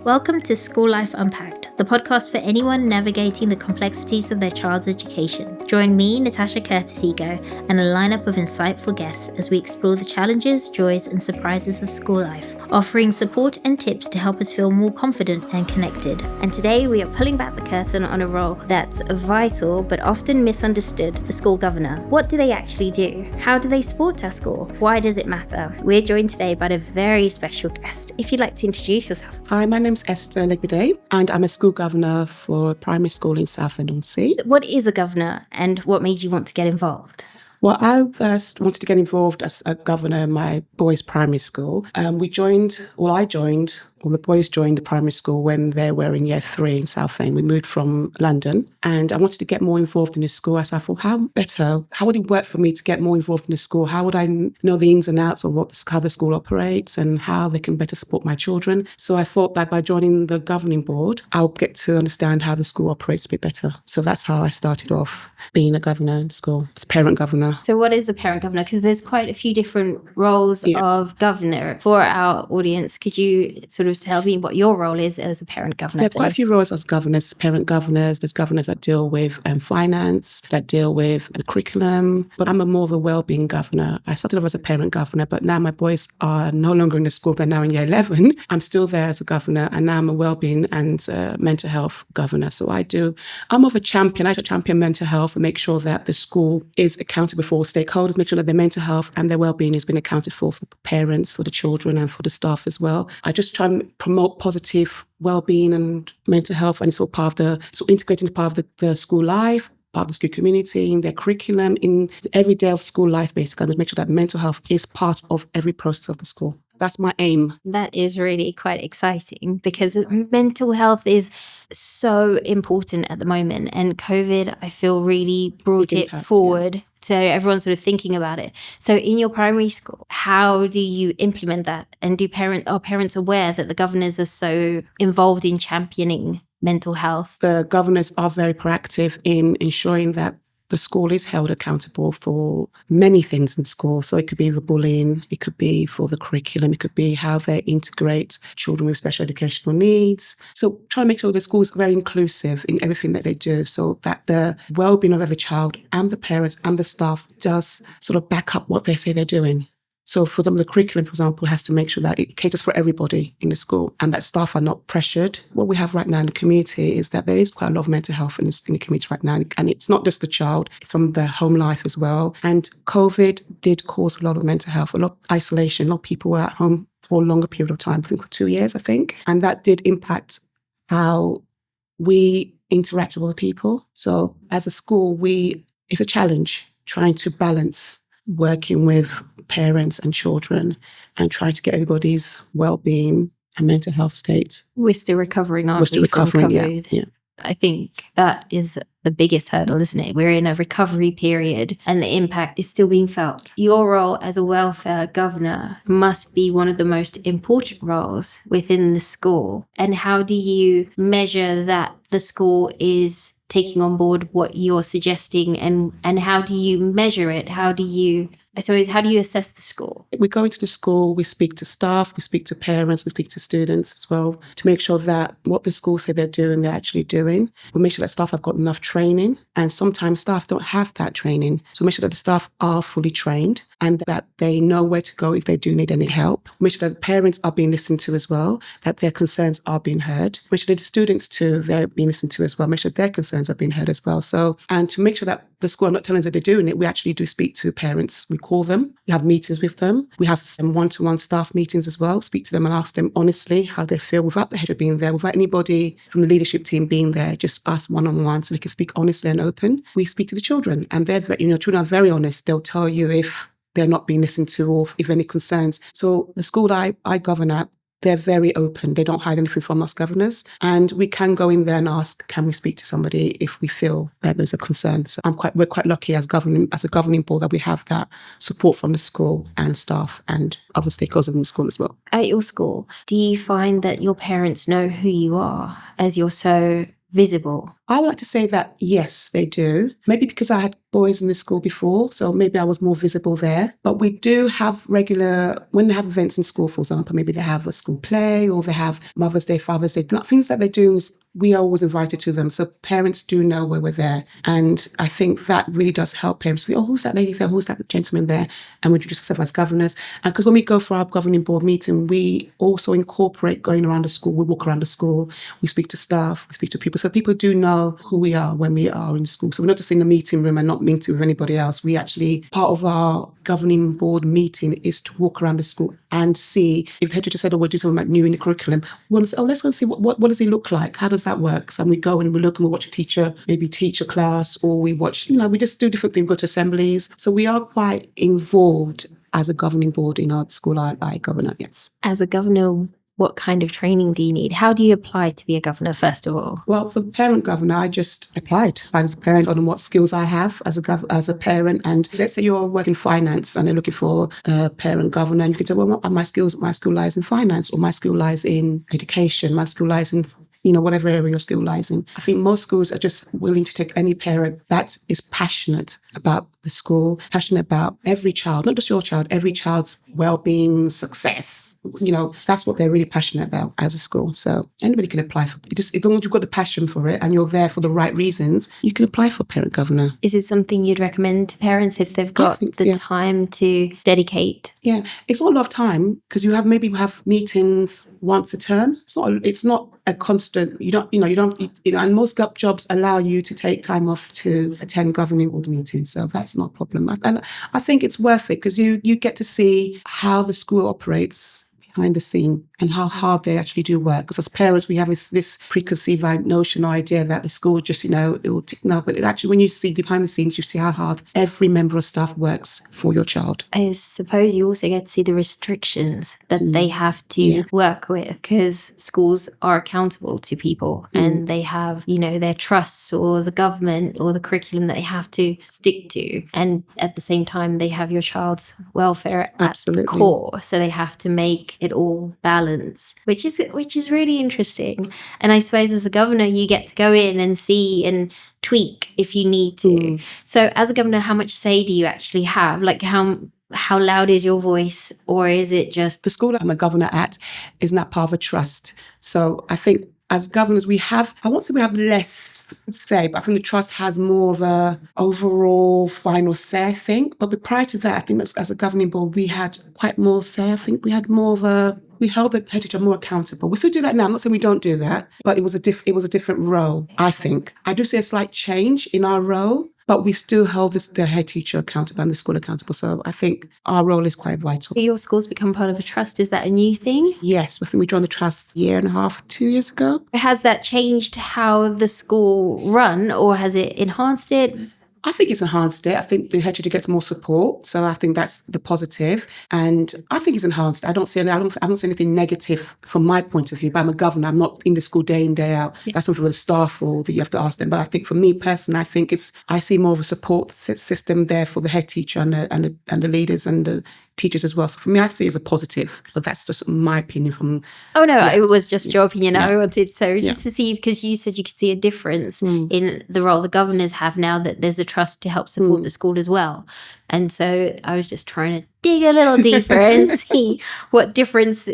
Welcome to School Life Unpacked, the podcast for anyone navigating the complexities of their child's education. Join me, Natasha Curtis-Ego, and a lineup of insightful guests as we explore the challenges, joys, and surprises of school life, offering support and tips to help us feel more confident and connected. And today we are pulling back the curtain on a role that's vital but often misunderstood, the school governor. What do they actually do? How do they support our school? Why does it matter? We're joined today by a very special guest. If you'd like to introduce yourself. Hi, my name's Esther, and I'm a school governor for a primary school in Southend-on-Sea. What is a governor and what made you want to get involved? Well, I first wanted to get involved as a governor in my boys' primary school. The boys joined the primary school when they were in year 3 in Southend. We moved from London and I wanted to get more involved in the school. As I thought, how would it work for me to get more involved in the school? How would I know the ins and outs of how the school operates and how they can better support my children? So I thought that by joining the governing board, I'll get to understand how the school operates a bit better. So that's how I started off being a governor in school, as parent governor. So what is a parent governor? Because there's quite a few different roles of governor. For our audience, could you sort of tell me what your role is as a parent governor? There are quite a few roles as governors, parent governors. There's governors that deal with finance, that deal with the curriculum. But I'm more of a wellbeing governor. I started off as a parent governor, but now my boys are no longer in the school. They're now in year 11. I'm still there as a governor, and now I'm a wellbeing and mental health governor. So I'm more of a champion. I champion mental health and make sure that the school is accountable for all stakeholders, make sure that their mental health and their wellbeing has been accounted for parents, for the children, and for the staff as well. I just try and promote positive well-being and mental health, and it's all integrating part of the school life, part of the school community, in their curriculum, in every day of school life, basically, and make sure that mental health is part of every process of the school. That's my aim. That is really quite exciting because mental health is so important at the moment, and COVID, I feel, really brought it forward. Yeah. So everyone's sort of thinking about it. So in your primary school, how do you implement that? And are parents aware that the governors are so involved in championing mental health? The governors are very proactive in ensuring that the school is held accountable for many things in school. So it could be the bullying, it could be for the curriculum, it could be how they integrate children with special educational needs. So try to make sure the school is very inclusive in everything that they do, so that the well-being of every child and the parents and the staff does sort of back up what they say they're doing. So for them, the curriculum, for example, has to make sure that it caters for everybody in the school and that staff are not pressured. What we have right now in the community is that there is quite a lot of mental health in the community right now. And it's not just the child, it's from their home life as well. And COVID did cause a lot of mental health, a lot of isolation. A lot of people were at home for a longer period of time, I think for 2 years, And that did impact how we interact with other people. So as a school, it's a challenge trying to balance working with parents and children and trying to get everybody's well-being and mental health state. We're still recovering, aren't we, from COVID? Yeah. I think that is the biggest hurdle, isn't it? We're in a recovery period and the impact is still being felt. Your role as a welfare governor must be one of the most important roles within the school. And how do you measure that the school is taking on board what you're suggesting, and how do you measure it? How do you assess the school? We go into the school, we speak to staff, we speak to parents, we speak to students as well to make sure that what the school say they're doing, they're actually doing. We make sure that staff have got enough training, and sometimes staff don't have that training. So we make sure that the staff are fully trained and that they know where to go if they do need any help. We make sure that parents are being listened to as well, that their concerns are being heard. Make sure that the students too, they're being listened to as well. Make sure their concerns are being heard as well. So, and to make sure that the school are not telling us that they're doing it, we actually do speak to parents. We call them, we have meetings with them. We have some one-to-one staff meetings as well, speak to them and ask them honestly how they feel without the head being there, without anybody from the leadership team being there, just us one-on-one so they can speak honestly and open. We speak to the children and children are very honest. They'll tell you if they're not being listened to or if any concerns. So the school that I govern at, they're very open. They don't hide anything from us governors. And we can go in there and ask, can we speak to somebody if we feel that there's a concern? So we're quite lucky as a governing board that we have that support from the school and staff and other stakeholders in the school as well. At your school, do you find that your parents know who you are as you're so visible? I would like to say that, yes, they do. Maybe because I had boys in the school before, so maybe I was more visible there. But we do have when they have events in school, for example, maybe they have a school play or they have Mother's Day, Father's Day, things that they do, we are always invited to them. So parents do know where we're there. And I think that really does help parents. Who's that lady there? Who's that gentleman there? And we introduce ourselves as governors. And because when we go for our governing board meeting, we also incorporate going around the school. We walk around the school. We speak to staff. We speak to people. So people do know who we are when we are in school. So we're not just in the meeting room and not meeting with anybody else. We actually, part of our governing board meeting is to walk around the school and see if the head teacher said, we'll do something like new in the curriculum. We want to say, let's go and see what does he look like? How does that work? So we go and we look and we watch a teacher, maybe teach a class, or we watch, we just do different things, we go to assemblies. So we are quite involved as a governing board in our school. I governor, yes. As a governor, what kind of training do you need? How do you apply to be a governor, first of all? Well, for parent governor, I just applied as a parent on what skills I have as a parent. And let's say you're working finance and they're looking for a parent governor, and you can say, well, my skill lies in finance, or my skill lies in education, my skill lies in whatever area your skill lies in. I think most schools are just willing to take any parent that is passionate about the school, passionate about every child, not just your child, every child's well-being, success. That's what they're really passionate about as a school. So anybody can apply for it. As long as you've got the passion for it and you're there for the right reasons, you can apply for parent governor. Is it something you'd recommend to parents if they've got the time to dedicate? Yeah, it's not a lot of time because you have meetings once a term. It's not a constant. And most jobs allow you to take time off to attend governing board meetings, so that's not a problem. And I think it's worth it because you get to see how the school operates behind the scene and how hard they actually do work. Because as parents, we have this preconceived notion or idea that the school just, it will tick now. But actually, when you see behind the scenes, you see how hard every member of staff works for your child. I suppose you also get to see the restrictions that they have to work with, because schools are accountable to people and they have, their trusts or the government or the curriculum that they have to stick to. And at the same time, they have your child's welfare at the core. So they have to make it all balance, which is really interesting. And I suppose as a governor, you get to go in and see and tweak if you need to. So as a governor, how much say do you actually have? Like how loud is your voice, or is it just... The school that I'm a governor at is not part of a trust. So I think as governors, I won't say we have less say, but I think the trust has more of a overall final say, I think. But prior to that, I think as a governing board, we had quite more say. I think we had more of we held the head teacher more accountable. We still do that now. I'm not saying we don't do that, but it was a different role, I think. I do see a slight change in our role, but we still held the head teacher accountable and the school accountable. So I think our role is quite vital. Your school's become part of a trust. Is that a new thing? Yes, I think we joined the trust 2 years ago. Has that changed how the school run, or has it enhanced it? I think it's enhanced it. I think the head teacher gets more support, so I think that's the positive. And I think it's enhanced. I don't see anything negative from my point of view. But I'm a governor. I'm not in the school day in, day out. Yeah. That's something for the staff or that you have to ask them. But I think for me personally, I see more of a support system there for the head teacher and the leaders and the teachers as well. So for me, I see it as a positive, but that's just my opinion from... Oh no, it was just your opinion. Yeah. I wanted just to see, because you said you could see a difference in the role the governors have now that there's a trust to help support the school as well. And so I was just trying to dig a little deeper and see what difference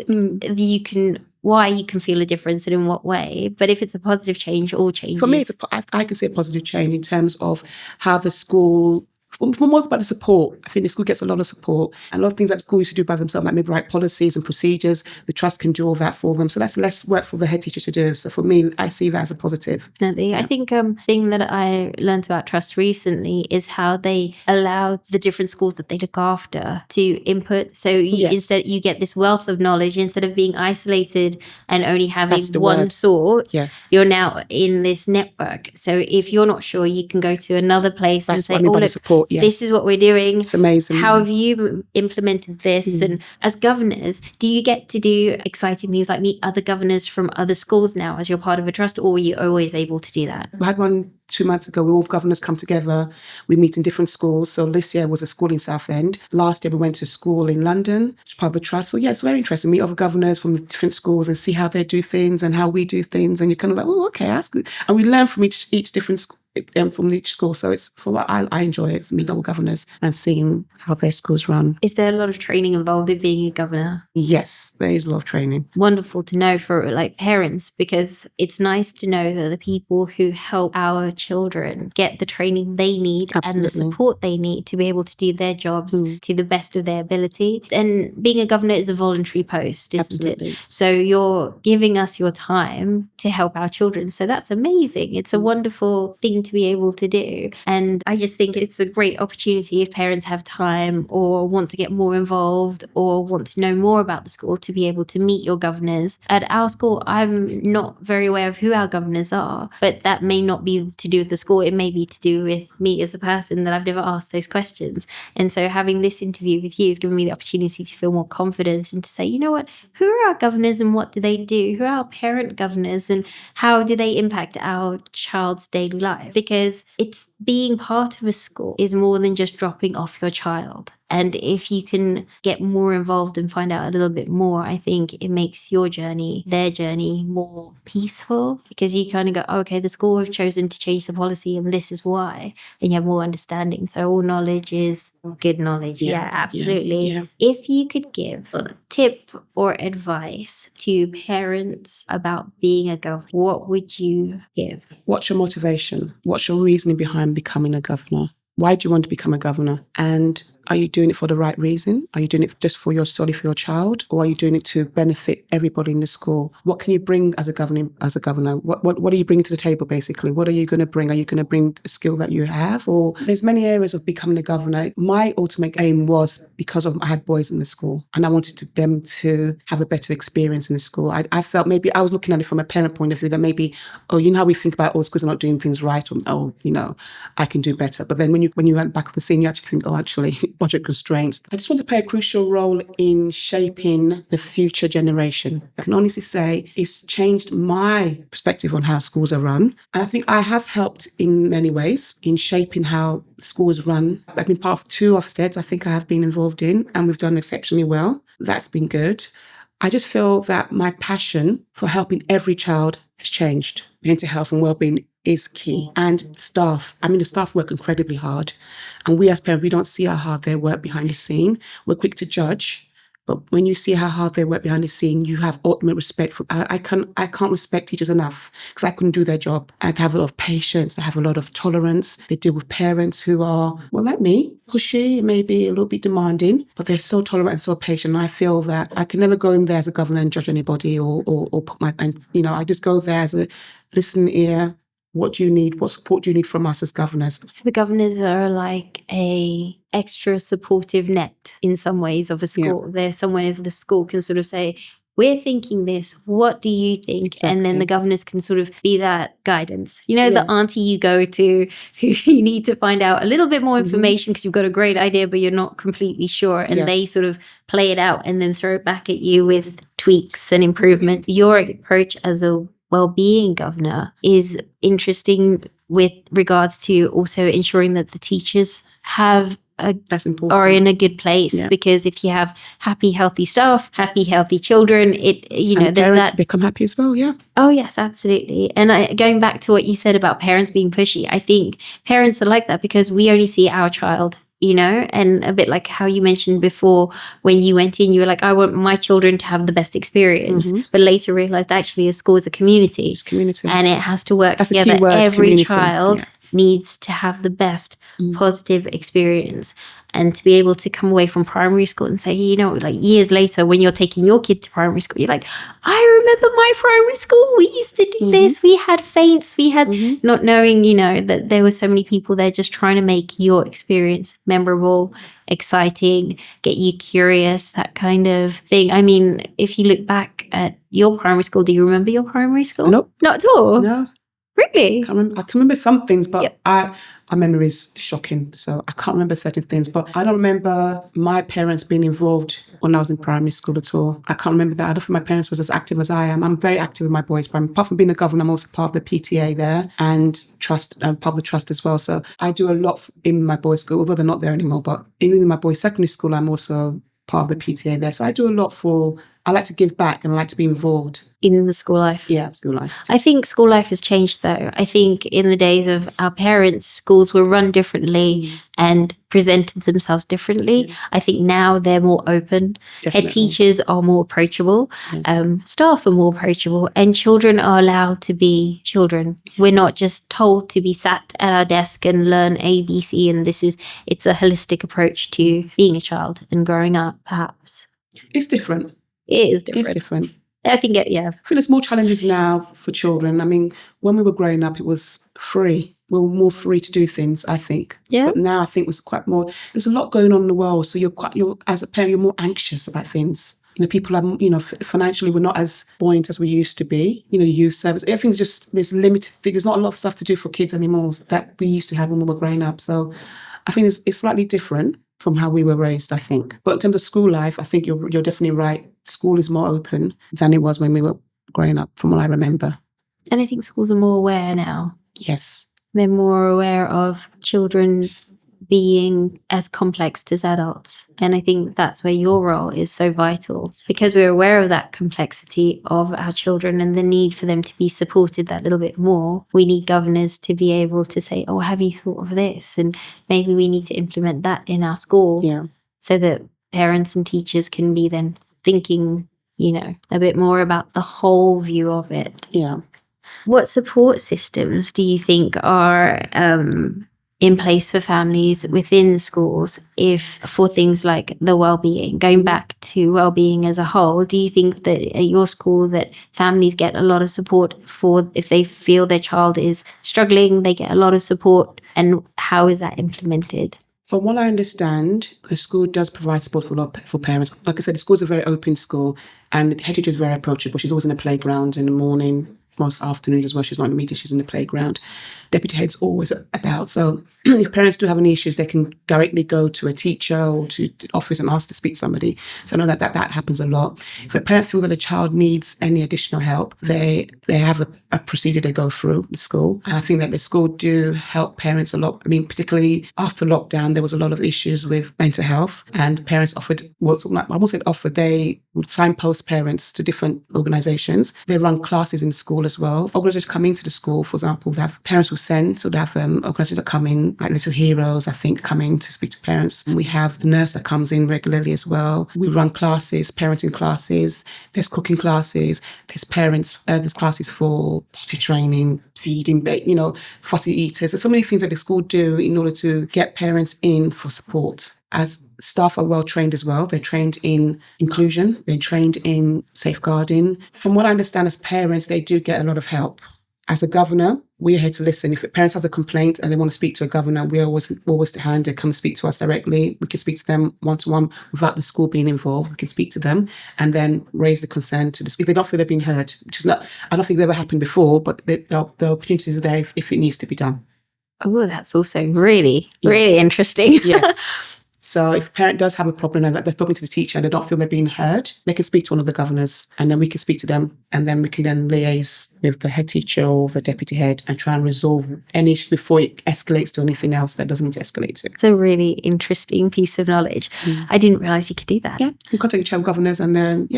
why you can feel a difference and in what way. But if it's a positive change, all changes. For me, I can see a positive change in terms of how the school... For more about the support, I think the school gets a lot of support, and a lot of things that the school used to do by themselves, like maybe write policies and procedures. The trust can do all that for them, so that's less work for the head teacher to do. So for me, I see that as a positive. Definitely. Yeah. I think thing that I learned about trust recently is how they allow the different schools that they look after to input. So instead, you get this wealth of knowledge instead of being isolated and only having one source. Yes, you're now in this network. So if you're not sure, you can go to another place and say, support. support. Yes. This is what we're doing. It's amazing. How have you implemented this? And as governors, do you get to do exciting things like meet other governors from other schools now as you're part of a trust, or were you always able to do that? We had one 2 months ago. We all governors come together. We meet in different schools. So this year was a school in Southend. Last year we went to a school in London, it's part of the trust. So yeah, it's very interesting. Meet other governors from the different schools and see how they do things and how we do things. And you're kind of like, oh, okay, that's good. And we learn from each different school. From each school. So it's for what I enjoy it, meeting all governors and seeing how their schools run. Is there a lot of training involved in being a governor? Yes, there is a lot of training. Wonderful to know for like parents, because it's nice to know that the people who help our children get the training they need and the support they need to be able to do their jobs to the best of their ability. And being a governor is a voluntary post, isn't it? So you're giving us your time to help our children. So that's amazing. It's a wonderful thing to be able to do. And I just think it's a great opportunity if parents have time or want to get more involved or want to know more about the school to be able to meet your governors. At our school, I'm not very aware of who our governors are, but that may not be to do with the school. It may be to do with me as a person that I've never asked those questions. And so having this interview with you has given me the opportunity to feel more confident and to say, you know what, who are our governors and what do they do? Who are our parent governors and how do they impact our child's daily life? Because it's being part of a school is more than just dropping off your child. And if you can get more involved and find out a little bit more, I think it makes your journey, their journey, more peaceful, because you kind of go, oh, okay, the school have chosen to change the policy and this is why, and you have more understanding. So all knowledge is good knowledge. Yeah, absolutely. Yeah. If you could give a tip or advice to parents about being a governor, what would you give? What's your motivation? What's your reasoning behind becoming a governor? Why do you want to become a governor? And are you doing it for the right reason? Are you doing it just for solely for your child? Or are you doing it to benefit everybody in the school? What can you bring as a governor? What are you bringing to the table, basically? What are you going to bring? Are you going to bring a skill that you have? Or there's many areas of becoming a governor. My ultimate aim was because I had boys in the school and I wanted them to have a better experience in the school. I felt maybe I was looking at it from a parent point of view that maybe, oh, you know how we think about, oh, schools are not doing things right, or, oh, you know, I can do better. But then when you went back of the scene, you actually think, oh, actually, budget constraints. I just want to play a crucial role in shaping the future generation. I can honestly say it's changed my perspective on how schools are run. And I think I have helped in many ways in shaping how schools run. I've been part of 2 Ofsteds I think I have been involved in, and we've done exceptionally well. That's been good. I just feel that my passion for helping every child has changed. Mental health and wellbeing is key. And staff, the staff work incredibly hard. And we as parents, we don't see how hard they work behind the scene. We're quick to judge. But when you see how hard they work behind the scene, you have ultimate respect for. I can't respect teachers enough because I couldn't do their job. I have a lot of patience. They have a lot of tolerance. They deal with parents who are, well, like me, pushy, maybe a little bit demanding, but they're so tolerant and so patient. And I feel that I can never go in there as a governor and judge anybody or put my, I just go there as a listening ear. What do you need? What support do you need from us as governors? So the governors are like a extra supportive net in some ways of a school. Yeah. They're somewhere the school can sort of say, we're thinking this, what do you think? Exactly. And then the governors can sort of be that guidance. You know, yes. The auntie you go to who you need to find out a little bit more information because you've got a great idea, but you're not completely sure. And yes. They sort of play it out and then throw it back at you with tweaks and improvement. Your approach as a wellbeing governor is interesting with regards to also ensuring that the teachers that's important. Are in a good place. Yeah. Because if you have happy, healthy staff, happy, healthy children, and there's parents become happy as well. Yeah. Oh yes, absolutely. And going back to what you said about parents being pushy, I think parents are like that because we only see our child. And a bit like how you mentioned before, when you went in, you were like, I want my children to have the best experience, but later realized actually a school is a community. It's community. And it has to work together. The key word, every community. Child needs to have the best positive experience. And to be able to come away from primary school and say, like years later, when you're taking your kid to primary school, you're like, I remember my primary school. We used to do this. We had feints. We had not knowing, that there were so many people there just trying to make your experience memorable, exciting, get you curious, that kind of thing. If you look back at your primary school, do you remember your primary school? Nope. Not at all? No. Really? I can remember some things, but yep. I my memory is shocking, so I can't remember certain things. But I don't remember my parents being involved when I was in primary school at all. I can't remember that. I don't think my parents was as active as I am. I'm very active with my boys' primary. Apart from being a governor, I'm also part of the PTA there and part of the trust as well. So I do a lot in my boys' school, although they're not there anymore. But even in my boys' secondary school, I'm also part of the PTA there. So I do a lot I like to give back and I like to be involved. In the school life? Yeah, school life. I think school life has changed though. I think in the days of our parents, schools were run differently and presented themselves differently. Yeah. I think now they're more open. Definitely. Head teachers are more approachable. Yes. Staff are more approachable, and children are allowed to be children. We're not just told to be sat at our desk and learn ABC, and it's a holistic approach to being a child and growing up, perhaps. It's different. It is different. It's different. I think I think there's more challenges now for children. I mean, when we were growing up, it was free. We were more free to do things, I think. Yeah. But now I think it's quite more. There's a lot going on in the world, so you're as a parent, you're more anxious about things. People are, financially, we're not as buoyant as we used to be. Youth service, everything's just, there's limited. There's not a lot of stuff to do for kids anymore that we used to have when we were growing up. So I think it's slightly different from how we were raised, I think. But in terms of school life, I think you're definitely right. School is more open than it was when we were growing up, from what I remember. And I think schools are more aware now. Yes. They're more aware of children being as complex as adults. And I think that's where your role is so vital, because we're aware of that complexity of our children and the need for them to be supported that little bit more. We need governors to be able to say, oh, have you thought of this? And maybe we need to implement that in our school. Yeah. So that parents and teachers can be then thinking, a bit more about the whole view of it. Yeah. What support systems do you think are in place for families within schools for things like the well-being? Going back to well-being as a whole, do you think that at your school that families get a lot of support for if they feel their child is struggling, they get a lot of support, and how is that implemented? From what I understand, the school does provide support for parents. Like I said, the school's a very open school, and the head teacher is very approachable. She's always in the playground in the morning, most afternoons as well. She's not in the meeting, she's in the playground. Deputy head's always about. So if parents do have any issues, they can directly go to a teacher or to the office and ask to speak to somebody. So I know that happens a lot. If a parent feels that a child needs any additional help, they have a procedure they go through the school. And I think that the school do help parents a lot. I mean, particularly after lockdown, there was a lot of issues with mental health, I won't say offered, they would signpost parents to different organizations. They run classes in the school as well. Organizations come into the school, for example, they have parents will send, so they have organizations that come in, like Little Heroes, I think, come in to speak to parents. We have the nurse that comes in regularly as well. We run classes, parenting classes, there's cooking classes, there's classes for potty training, feeding, fussy eaters. There's so many things that the school do in order to get parents in for support. As staff are well trained as well. They're trained in inclusion, they're trained in safeguarding. From what I understand, as parents, they do get a lot of help. As a governor, we're here to listen. If a parent has a complaint and they want to speak to a governor, we're always to hand. They come speak to us directly. We can speak to them one-to-one without the school being involved. We can speak to them and then raise the concern to the school. If they don't feel they're being heard, which is not, I don't think it's ever happened before, but the opportunities are there if it needs to be done. Oh, that's also really interesting. Yes. So if a parent does have a problem and they're talking to the teacher and they don't feel they're being heard, they can speak to one of the governors and then we can speak to them and then we can then liaise with the head teacher or the deputy head and try and resolve any issue before it escalates to anything else that doesn't need to escalate to. It's a really interesting piece of knowledge. I didn't realise you could do that. Yeah, you contact your child governors and then,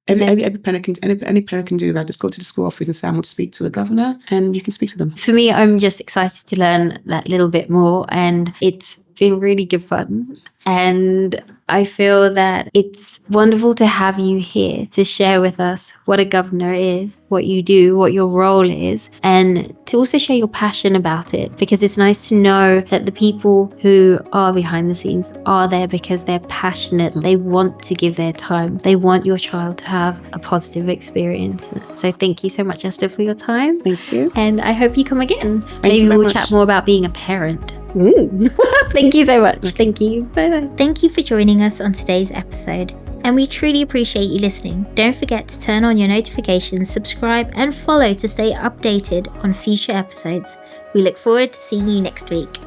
Any parent can do that. Just go to the school office and say, I want to speak to the governor, and you can speak to them. For me, I'm just excited to learn that little bit more, and it's been really good fun. And I feel that it's wonderful to have you here to share with us what a governor is, what you do, what your role is, and to also share your passion about it, because it's nice to know that the people who are behind the scenes are there because they're passionate. They want to give their time. They want your child to have a positive experience. So thank you so much, Esther, for your time. Thank you. And I hope you come again. Maybe we'll chat more about being a parent. Thank you so much. Thank you. Bye-bye. Thank you for joining us on today's episode, and we truly appreciate you listening. Don't forget to turn on your notifications, subscribe, and follow to stay updated on future episodes. We look forward to seeing you next week.